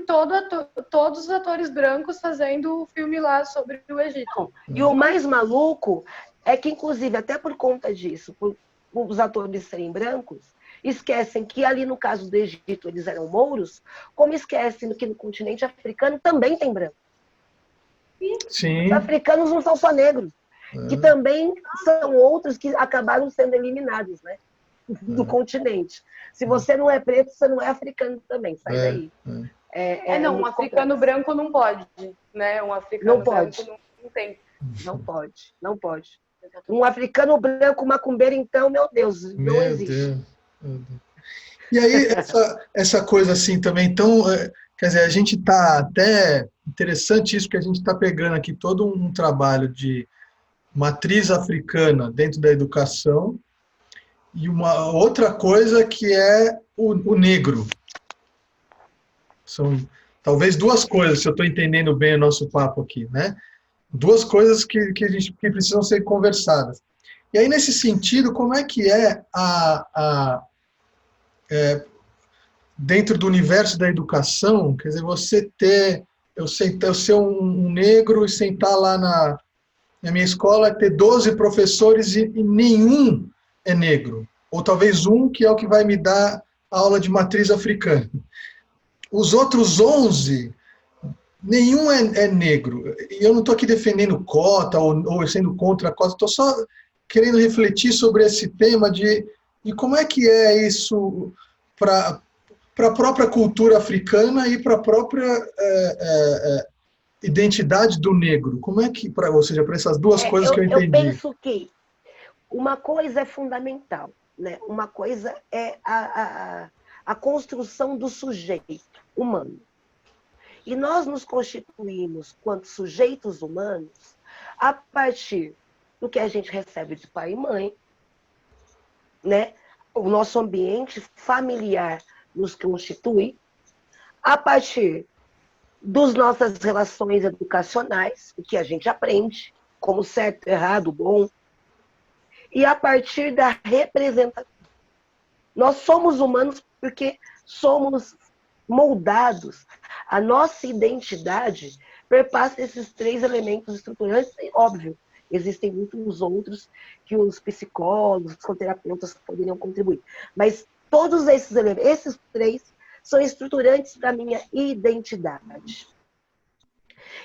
S2: todos os atores brancos fazendo o filme lá sobre o Egito.
S3: E o mais maluco é que, inclusive, até por conta disso, por os atores serem brancos, esquecem que ali no caso do Egito eles eram mouros, como esquecem que no continente africano também tem branco.
S1: Sim.
S3: Os africanos não são só negros, que também são outros que acabaram sendo eliminados, né? Do continente. Se você não é preto, você não é africano também, sai daí.
S2: Não, um africano branco não pode, né? Um africano branco não tem.
S3: Não pode. Um africano branco macumbeiro, então, meu Deus, não existe.
S1: E aí, essa coisa assim também, então, quer dizer, a gente está até interessante isso, que a gente está pegando aqui todo um trabalho de matriz africana dentro da educação e uma outra coisa que é o negro. São talvez duas coisas, se eu estou entendendo bem o nosso papo aqui, né? Duas coisas que precisam ser conversadas. E aí, nesse sentido, como é que é dentro do universo da educação, quer dizer, você ter, eu ser um negro e sentar lá na minha escola, ter 12 professores e nenhum é negro, ou talvez um que é o que vai me dar aula de matriz africana. Os outros 11, nenhum é negro. E eu não estou aqui defendendo cota ou sendo contra a cota, estou só querendo refletir sobre esse tema de como é que é isso para a própria cultura africana e para a própria identidade do negro. Como é que, ou seja, para essas duas coisas que eu
S3: Eu
S1: entendi.
S3: penso que uma coisa é fundamental, né? Uma coisa é a construção do sujeito humano. E nós nos constituímos quanto sujeitos humanos a partir do que a gente recebe de pai e mãe, né? O nosso ambiente familiar nos constitui, a partir das nossas relações educacionais, o que a gente aprende, como certo, errado, bom, e a partir da representação. Nós somos humanos porque somos moldados. A nossa identidade perpassa esses três elementos estruturantes, e, óbvio, existem muitos outros que os psicólogos, os psicoterapeutas poderiam contribuir. Mas todos esses elementos, esses três, são estruturantes da minha identidade.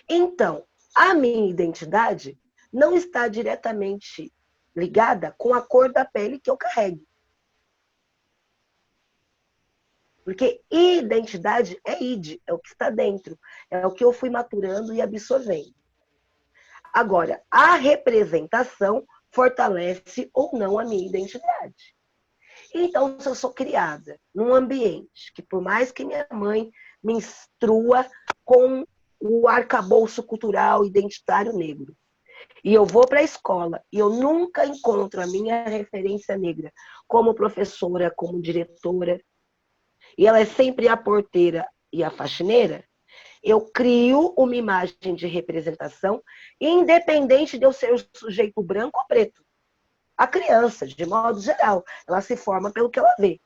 S3: Então, a minha identidade não está diretamente ligada com a cor da pele que eu carrego. Porque identidade é id, é o que está dentro, é o que eu fui maturando e absorvendo. Agora, a representação fortalece ou não a minha identidade. Então, se eu sou criada num ambiente que, por mais que minha mãe me instrua com o arcabouço cultural identitário negro, e eu vou para a escola e eu nunca encontro a minha referência negra como professora, como diretora, e ela é sempre a porteira e a faxineira, eu crio uma imagem de representação, independente de eu ser um sujeito branco ou preto. A criança, de modo geral, ela se forma pelo que ela vê.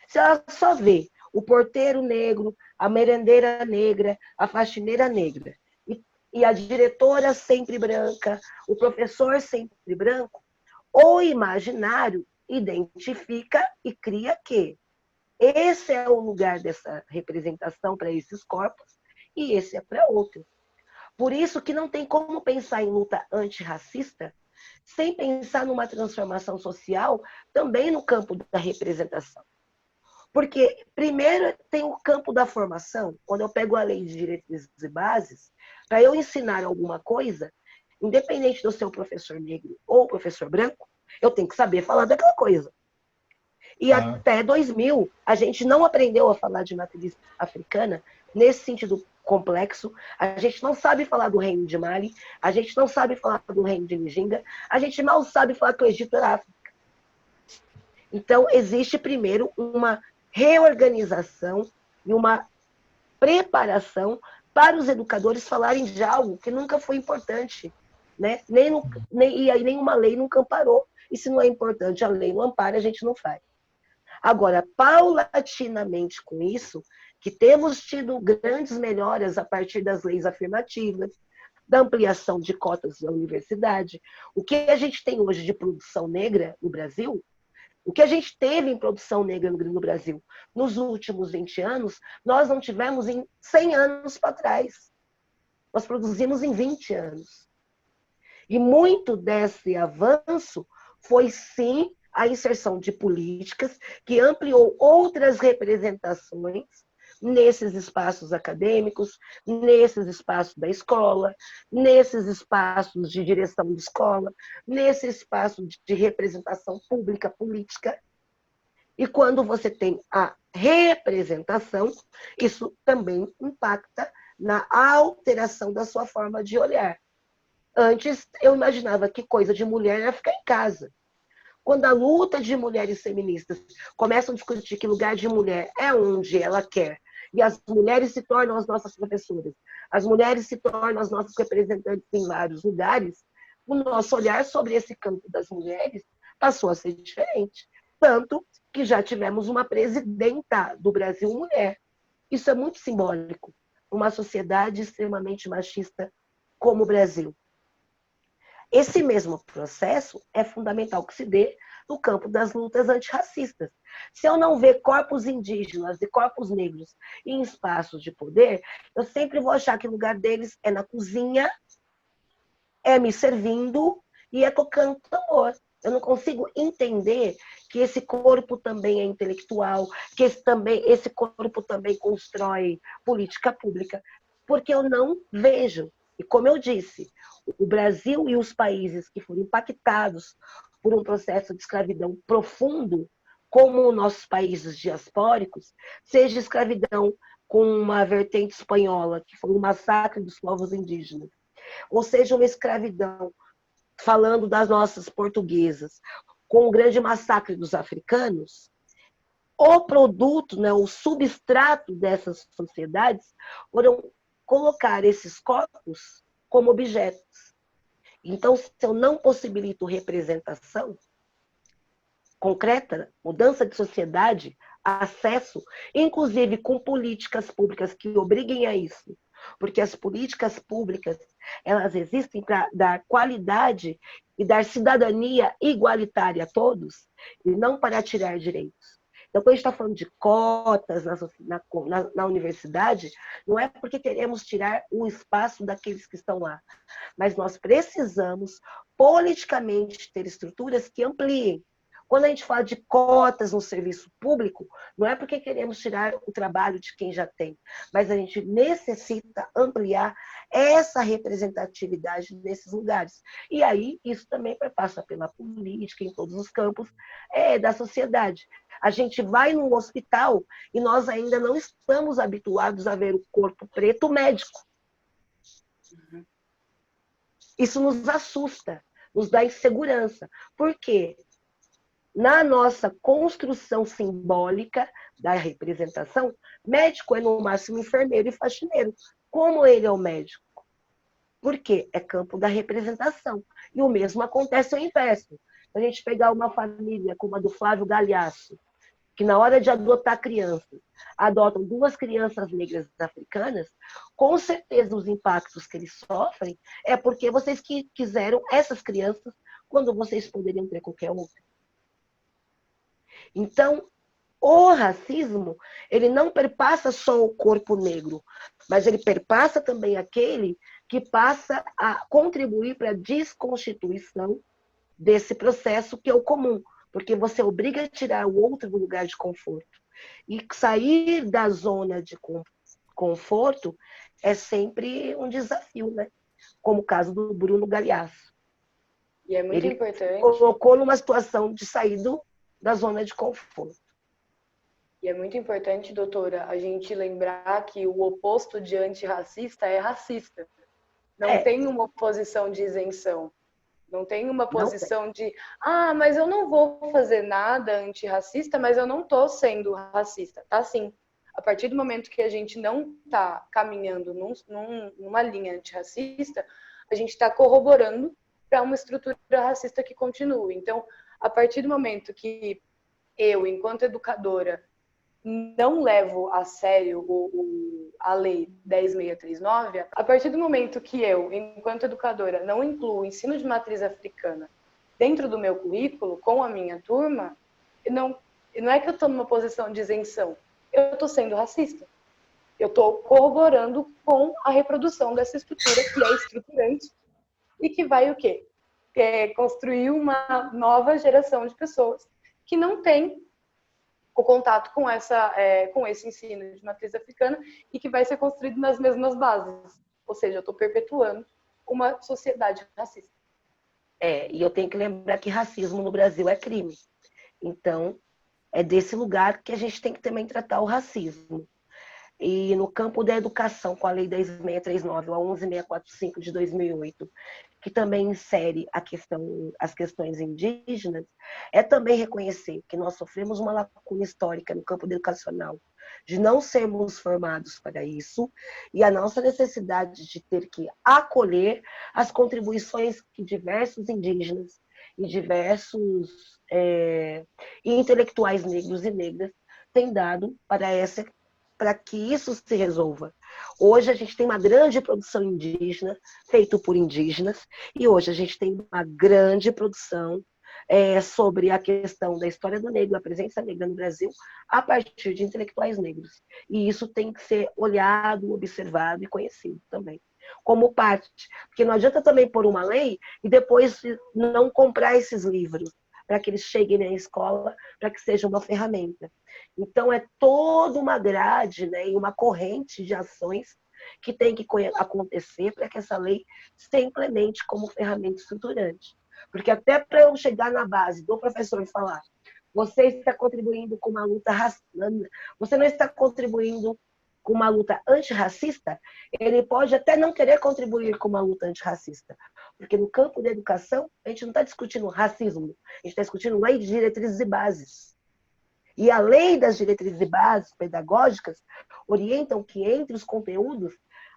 S3: Se ela só vê o porteiro negro, a merendeira negra, a faxineira negra, e a diretora sempre branca, o professor sempre branco, o imaginário identifica e cria que esse é o lugar dessa representação para esses corpos e esse é para outro. Por isso que não tem como pensar em luta antirracista sem pensar numa transformação social também no campo da representação. Porque, primeiro, tem o campo da formação, quando eu pego a lei de diretrizes e bases, para eu ensinar alguma coisa, independente de eu ser um professor negro ou professor branco, eu tenho que saber falar daquela coisa. E até 2000, a gente não aprendeu a falar de matriz africana nesse sentido complexo. A gente não sabe falar do reino de Mali, a gente não sabe falar do reino de Nijinga, a gente mal sabe falar que o Egito era África. Então, existe primeiro uma reorganização e uma preparação para os educadores falarem de algo que nunca foi importante, né? E aí nenhuma lei nunca amparou. E se não é importante, a lei não ampara, a gente não faz. Agora, paulatinamente com isso, que temos tido grandes melhoras a partir das leis afirmativas, da ampliação de cotas da universidade, o que a gente tem hoje de produção negra no Brasil, o que a gente teve em produção negra no Brasil nos últimos 20 anos, nós não tivemos em 100 anos para trás. Nós produzimos em 20 anos. E muito desse avanço foi, sim, a inserção de políticas que ampliou outras representações nesses espaços acadêmicos, nesses espaços da escola, nesses espaços de direção de escola, nesse espaço de representação pública, política. E quando você tem a representação, isso também impacta na alteração da sua forma de olhar. Antes, eu imaginava que coisa de mulher era ficar em casa. Quando a luta de mulheres feministas começam a discutir que lugar de mulher é onde ela quer, e as mulheres se tornam as nossas professoras, as mulheres se tornam as nossas representantes em vários lugares, o nosso olhar sobre esse campo das mulheres passou a ser diferente. Tanto que já tivemos uma presidenta do Brasil mulher. Isso é muito simbólico. Uma sociedade extremamente machista como o Brasil. Esse mesmo processo é fundamental que se dê no campo das lutas antirracistas. Se eu não ver corpos indígenas e corpos negros em espaços de poder, eu sempre vou achar que o lugar deles é na cozinha, é me servindo e é tocando tambor. Eu não consigo entender que esse corpo também é intelectual, que esse corpo também constrói política pública, porque eu não vejo. E como eu disse, o Brasil e os países que foram impactados por um processo de escravidão profundo, como nossos países diaspóricos, seja escravidão com uma vertente espanhola, que foi o massacre dos povos indígenas, ou seja, uma escravidão, falando das nossas portuguesas, com o grande massacre dos africanos, o produto, né, o substrato dessas sociedades foram colocar esses corpos como objetos. Então, se eu não possibilito representação concreta, mudança de sociedade, acesso, inclusive com políticas públicas que obriguem a isso, porque as políticas públicas, elas existem para dar qualidade e dar cidadania igualitária a todos, e não para tirar direitos. Então, quando a gente está falando de cotas na universidade, não é porque queremos tirar o espaço daqueles que estão lá, mas nós precisamos, politicamente, ter estruturas que ampliem. Quando a gente fala de cotas no serviço público, não é porque queremos tirar o trabalho de quem já tem, mas a gente necessita ampliar essa representatividade nesses lugares. E aí, isso também passa pela política, em todos os campos da sociedade. A gente vai num hospital e nós ainda não estamos habituados a ver o corpo preto médico. Isso nos assusta, nos dá insegurança. Por quê? Na nossa construção simbólica da representação, médico é no máximo enfermeiro e faxineiro. Como ele é o médico? Porque é campo da representação. E o mesmo acontece ao inverso. Se a gente pegar uma família como a do Flávio Galhaço, que na hora de adotar crianças, adotam 2 crianças negras africanas, com certeza os impactos que eles sofrem é porque vocês quiseram essas crianças quando vocês poderiam ter qualquer outra. Então, o racismo, ele não perpassa só o corpo negro, mas ele perpassa também aquele que passa a contribuir para a desconstituição desse processo que é o comum, porque você obriga a tirar o outro do lugar de conforto. E sair da zona de conforto é sempre um desafio, né? Como o caso do Bruno Galhaço.
S2: E é muito importante.
S3: Colocou numa situação de sair da zona de conforto.
S2: E é muito importante, doutora, a gente lembrar que o oposto de antirracista é racista. Não tem uma posição de isenção. Não tem uma posição de, mas eu não vou fazer nada antirracista, mas eu não estou sendo racista. Tá sim. A partir do momento que a gente não está caminhando numa linha antirracista, a gente está corroborando para uma estrutura racista que continue. Então, a partir do momento que eu, enquanto educadora, não levo a sério a lei 10.639, a partir do momento que eu, enquanto educadora, não incluo o ensino de matriz africana dentro do meu currículo, com a minha turma, não é que eu estou numa posição de isenção, eu estou sendo racista. Eu estou corroborando com a reprodução dessa estrutura, que é estruturante, e que vai o quê? Construir uma nova geração de pessoas que não tem o contato com esse ensino de matriz africana e que vai ser construído nas mesmas bases. Ou seja, eu estou perpetuando uma sociedade racista.
S3: E eu tenho que lembrar que racismo no Brasil é crime. Então, é desse lugar que a gente tem que também tratar o racismo. E no campo da educação, com a Lei 10.639 ou a 11.645 de 2008, que também insere as questões indígenas, é também reconhecer que nós sofremos uma lacuna histórica no campo educacional, de não sermos formados para isso, e a nossa necessidade de ter que acolher as contribuições que diversos indígenas e diversos intelectuais negros e negras têm dado para que isso se resolva. Hoje a gente tem uma grande produção indígena, feito por indígenas, e hoje a gente tem uma grande produção sobre a questão da história do negro, a presença negra no Brasil, a partir de intelectuais negros. E isso tem que ser olhado, observado e conhecido também, como parte. Porque não adianta também pôr uma lei e depois não comprar esses livros, para que eles cheguem na escola, para que seja uma ferramenta. Então, é toda uma grade, né, e uma corrente de ações que tem que acontecer para que essa lei se implemente como ferramenta estruturante. Porque até para eu chegar na base do professor e falar, você está contribuindo com uma luta racista, você não está contribuindo com uma luta antirracista, ele pode até não querer contribuir com uma luta antirracista. Porque no campo da educação, a gente não está discutindo racismo, a gente está discutindo lei de diretrizes e bases. E a lei das diretrizes e bases pedagógicas orientam que entre os conteúdos,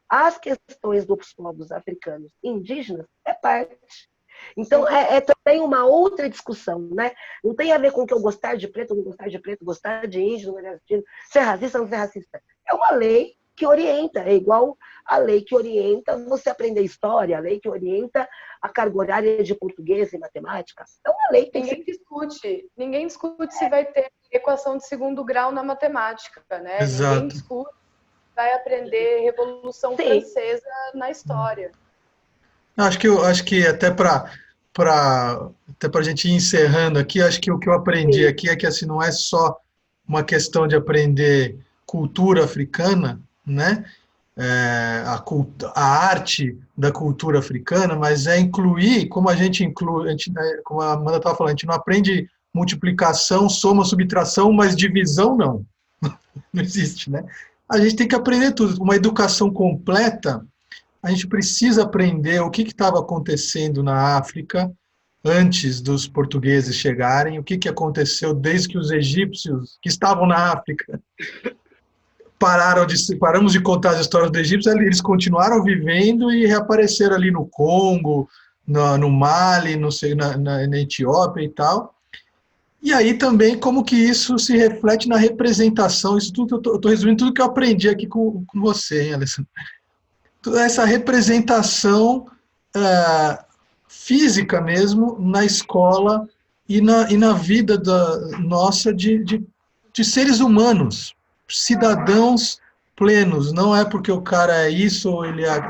S3: as questões dos povos africanos e indígenas é parte. Então, é também uma outra discussão, né? Não tem a ver com o que eu gostar de preto, não gostar de preto, gostar de índio, não gostar de índio, ser racista, não ser racista. É uma lei que orienta, é igual a lei que orienta você aprender história, a lei que orienta a carga horária de português e matemática. É uma lei que
S2: ninguém discute se vai ter equação de segundo grau na matemática, né?
S1: Exato.
S2: Ninguém discute se vai aprender Revolução Francesa na história.
S1: Acho que até para a gente ir encerrando aqui, acho que o que eu aprendi aqui é que assim, não é só uma questão de aprender cultura africana, né? A arte da cultura africana, mas é incluir, como a gente inclui, como a Amanda estava falando, a gente não aprende multiplicação, soma, subtração, mas divisão não. Não existe, né? A gente tem que aprender tudo. Uma educação completa, a gente precisa aprender o que estava acontecendo na África antes dos portugueses chegarem, o que aconteceu desde que os egípcios que estavam na África paramos de contar as histórias dos egípcios, eles continuaram vivendo e reapareceram ali no Congo, no Mali, na Etiópia e tal. E aí também como que isso se reflete na representação, isso tudo, eu estou resumindo tudo que eu aprendi aqui com você, hein, Alessandro? Toda essa representação física mesmo na escola e na vida nossa de seres humanos, cidadãos plenos. Não é porque o cara é isso, ou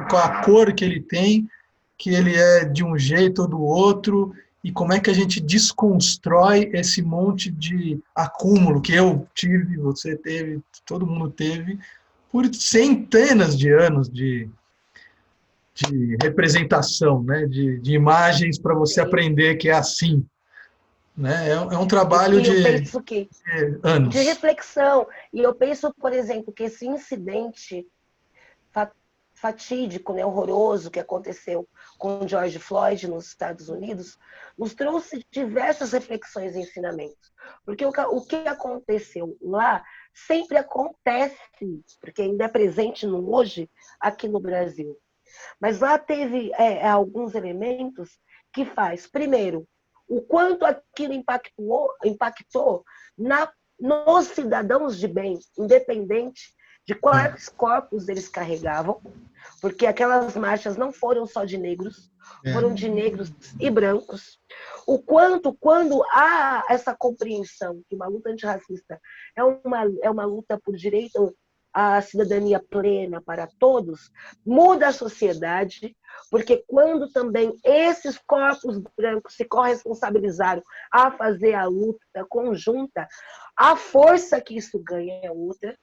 S1: com a cor que ele tem, que ele é de um jeito ou do outro, e como é que a gente desconstrói esse monte de acúmulo que eu tive, você teve, todo mundo teve, por centenas de anos de representação, né? de imagens para você aprender que é assim. Né? É um trabalho de anos.
S3: De reflexão. E eu penso, por exemplo, que esse incidente fatídico, né, horroroso que aconteceu com George Floyd nos Estados Unidos, nos trouxe diversas reflexões e ensinamentos. Porque o que aconteceu lá sempre acontece, porque ainda é presente no hoje, aqui no Brasil. Mas lá teve alguns elementos que faz, primeiro, o quanto aquilo impactou nos cidadãos de bem, independente de quais corpos eles carregavam, porque aquelas marchas não foram só de negros, foram de negros e brancos. O quanto, quando há essa compreensão que uma luta antirracista é uma luta por direito à cidadania plena para todos, muda a sociedade, porque quando também esses corpos brancos se corresponsabilizaram a fazer a luta conjunta, a força que isso ganha é outra.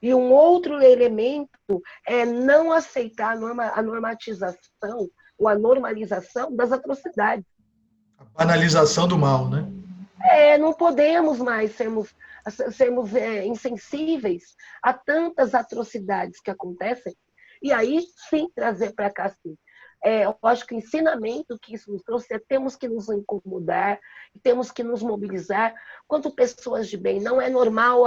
S3: E um outro elemento é não aceitar a normatização ou a normalização das atrocidades.
S1: A banalização do mal, né?
S3: Não podemos mais sermos insensíveis a tantas atrocidades que acontecem, e aí sim trazer para cá, sim. Eu acho que o ensinamento que isso nos trouxe é temos que nos incomodar, temos que nos mobilizar. Quanto pessoas de bem, não é normal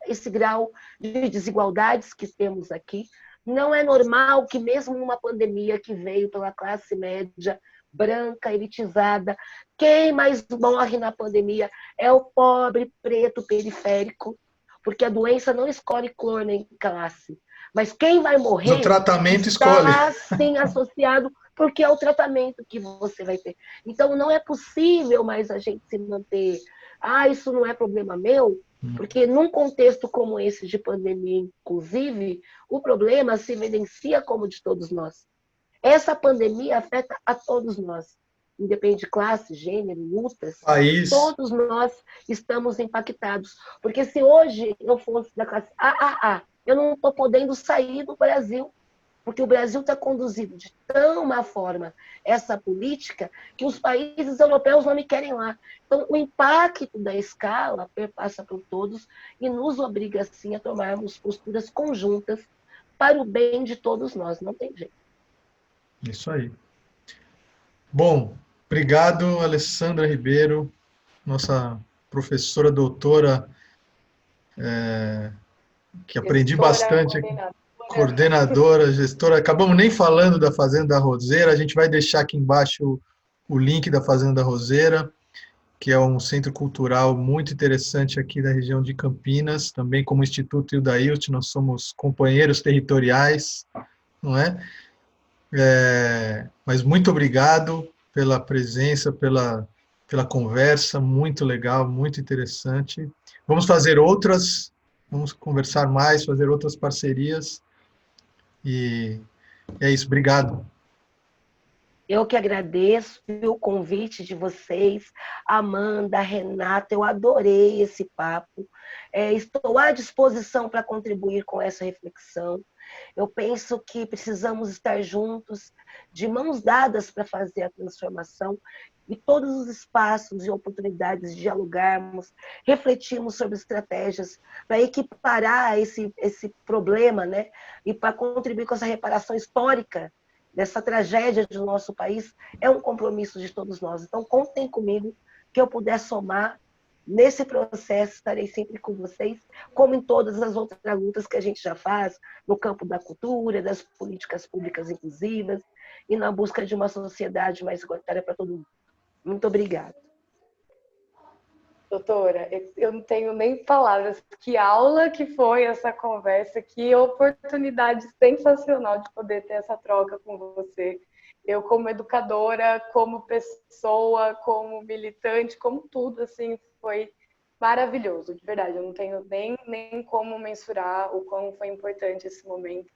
S3: esse grau de desigualdades que temos aqui, não é normal que mesmo numa pandemia que veio pela classe média, branca, elitizada, quem mais morre na pandemia é o pobre, preto, periférico, porque a doença não escolhe cor nem classe. Mas quem vai
S1: Mas o
S3: morrer
S1: tratamento escolhe.
S3: está, sim, associado, porque é o tratamento que você vai ter. Então, não é possível mais a gente se manter, isso não é problema meu, porque num contexto como esse de pandemia, inclusive, o problema se evidencia como de todos nós. Essa pandemia afeta a todos nós, independente de classe, gênero, lutas,
S1: País.
S3: todos nós estamos impactados. Porque se hoje eu fosse da classe AAA, eu não estou podendo sair do Brasil, porque o Brasil está conduzido de tão má forma essa política que os países europeus não me querem lá. Então, o impacto da escala perpassa por todos e nos obriga, assim, a tomarmos posturas conjuntas para o bem de todos nós. Não tem jeito.
S1: Isso aí. Bom, obrigado, Alessandra Ribeiro, nossa professora doutora, que aprendi bastante, coordenadora, gestora. Acabamos nem falando da Fazenda Roseira, a gente vai deixar aqui embaixo o link da Fazenda Roseira, que é um centro cultural muito interessante aqui da região de Campinas, também como Instituto Ildailton, nós somos companheiros territoriais, não é? Mas muito obrigado pela presença, pela conversa, muito legal, muito interessante. Vamos fazer outras, vamos conversar mais, fazer outras parcerias, e é isso, obrigado.
S3: Eu que agradeço o convite de vocês, Amanda, Renata, eu adorei esse papo. Estou à disposição para contribuir com essa reflexão. Eu penso que precisamos estar juntos, de mãos dadas para fazer a transformação, e todos os espaços e oportunidades de dialogarmos, refletirmos sobre estratégias para equiparar esse problema, né? E para contribuir com essa reparação histórica dessa tragédia do nosso país, é um compromisso de todos nós. Então, contem comigo, que eu puder somar nesse processo, estarei sempre com vocês, como em todas as outras lutas que a gente já faz, no campo da cultura, das políticas públicas inclusivas, e na busca de uma sociedade mais igualitária para todo mundo. Muito obrigada.
S2: Doutora, eu não tenho nem palavras. Que aula que foi essa conversa, que oportunidade sensacional de poder ter essa troca com você. Eu, como educadora, como pessoa, como militante, como tudo, assim, foi maravilhoso, de verdade. Eu não tenho nem como mensurar o quão foi importante esse momento.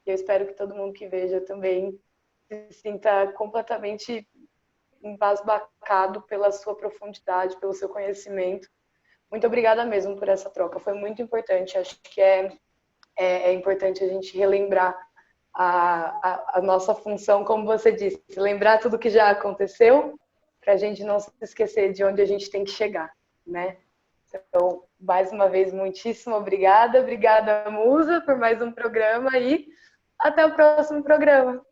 S2: Eu espero que todo mundo que veja também se sinta completamente embasbacado pela sua profundidade, pelo seu conhecimento. Muito obrigada mesmo por essa troca, foi muito importante. Acho que é importante a gente relembrar a nossa função, como você disse, lembrar tudo que já aconteceu, para a gente não se esquecer de onde a gente tem que chegar, né? Então, mais uma vez, muitíssimo obrigada. Obrigada, Musa, por mais um programa, e até o próximo programa.